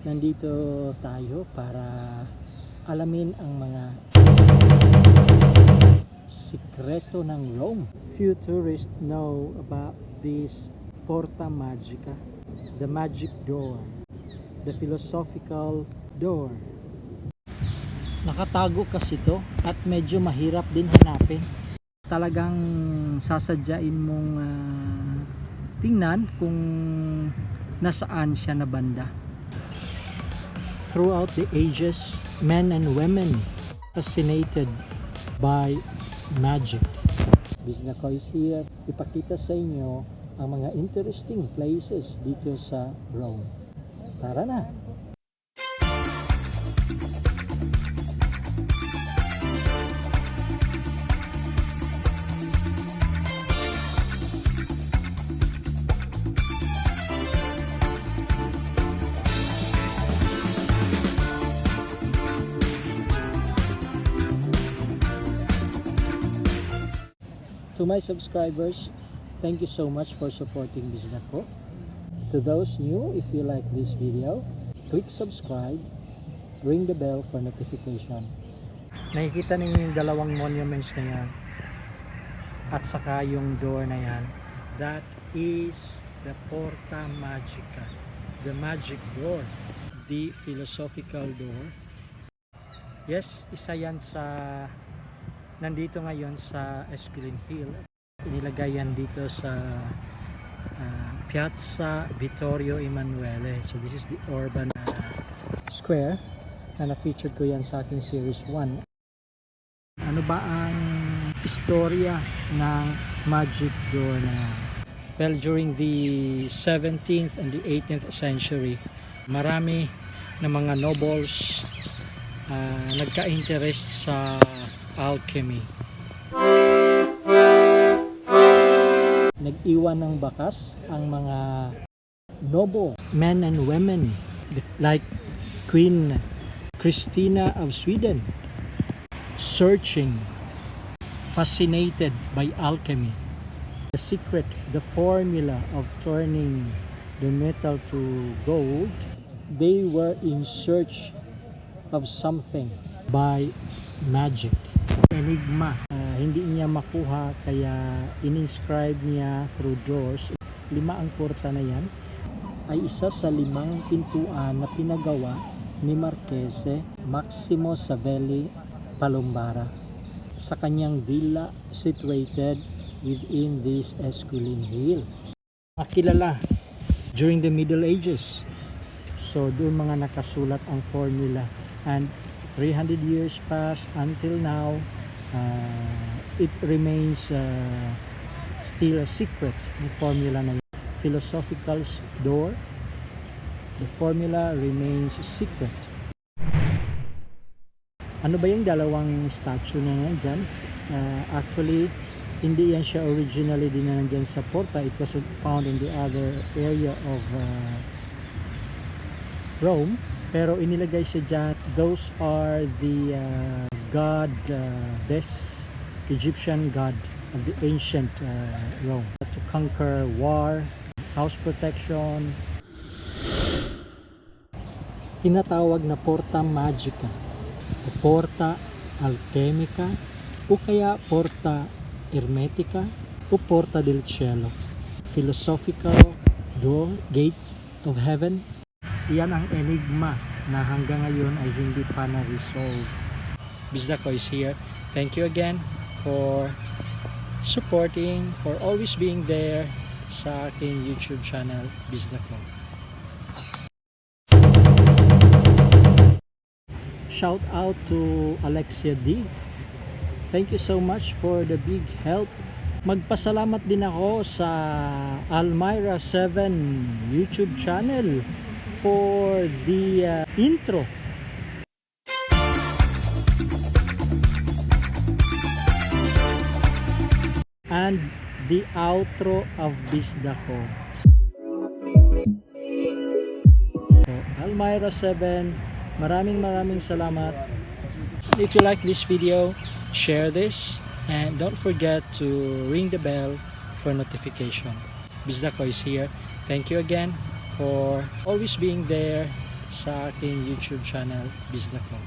nandito tayo para alamin ang mga sikreto ng Rome. Few tourists know about this Porta Magica, the magic door, the philosophical door. Nakatago kasi to at medyo mahirap din hanapin. Talagang sasadyain mong tingnan kung nasaan siya na banda. Throughout the ages, men and women fascinated by magic. Biznako is here. Ipakita sa inyo ang mga interesting places dito sa Rome. Tara na! To my subscribers, thank you so much for supporting Biznako. To those new, if you like this video, click subscribe, ring the bell for notification. Nakikita ninyo yung dalawang monuments na yan at saka yung door na yan. That is the Porta Magica, the magic door, the philosophical door. Yes, isa yan sa nandito ngayon sa Esquiline Hill. Inilagay yan dito sa Piazza Vittorio Emanuele. So this is the urban square na na-featured ko yan sa aking series 1. Ano ba ang istorya ng magic door na yan? Well, during the 17th and the 18th century, marami na mga nobles nagka-interest sa alchemy. Nag-iwan ng bakas ang mga noble men and women like Queen Christina of Sweden, searching, fascinated by alchemy. The secret, the formula of turning the metal to gold. They were in search of something by magic. Enigma, hindi niya makuha kaya in-inscribe niya through doors. 5 ang porta na yan ay isa sa 5 pintuan na pinagawa ni Marchese Maximo Savelli Palombara sa kanyang villa situated within this Esquiline Hill. Makilala during the Middle Ages. So doon mga nakasulat ang formula, and 300 years passed until now, it remains still a secret. The formula na philosophical door, the formula remains secret. Ano ba yung dalawang statue na nandyan? Actually, hindi yan siya originally din na nandyan sa Porta. It was found in the other area of Rome. Pero inilagay siya dyan. Those are the Egyptian god of the ancient Rome. To conquer war, house protection. Tinatawag na Porta Magica, o Porta Alchemica, o kaya Porta Hermetica, o Porta del Cielo. Philosophical door, gate of heaven. Yan ang enigma na hanggang ngayon ay hindi pa na-resolve. Biznako is here. Thank you again for supporting, for always being there sa aking YouTube channel, Biznako. Shout out to Alexia D. Thank you so much for the big help. Magpasalamat din ako sa Almira 7 YouTube channel for the intro. And the outro of Biznako. So, Almira 7, maraming salamat. If you like this video, share this and don't forget to ring the bell for notification. Biznako is here. Thank you again for always being there sa aking YouTube channel, Bizdako.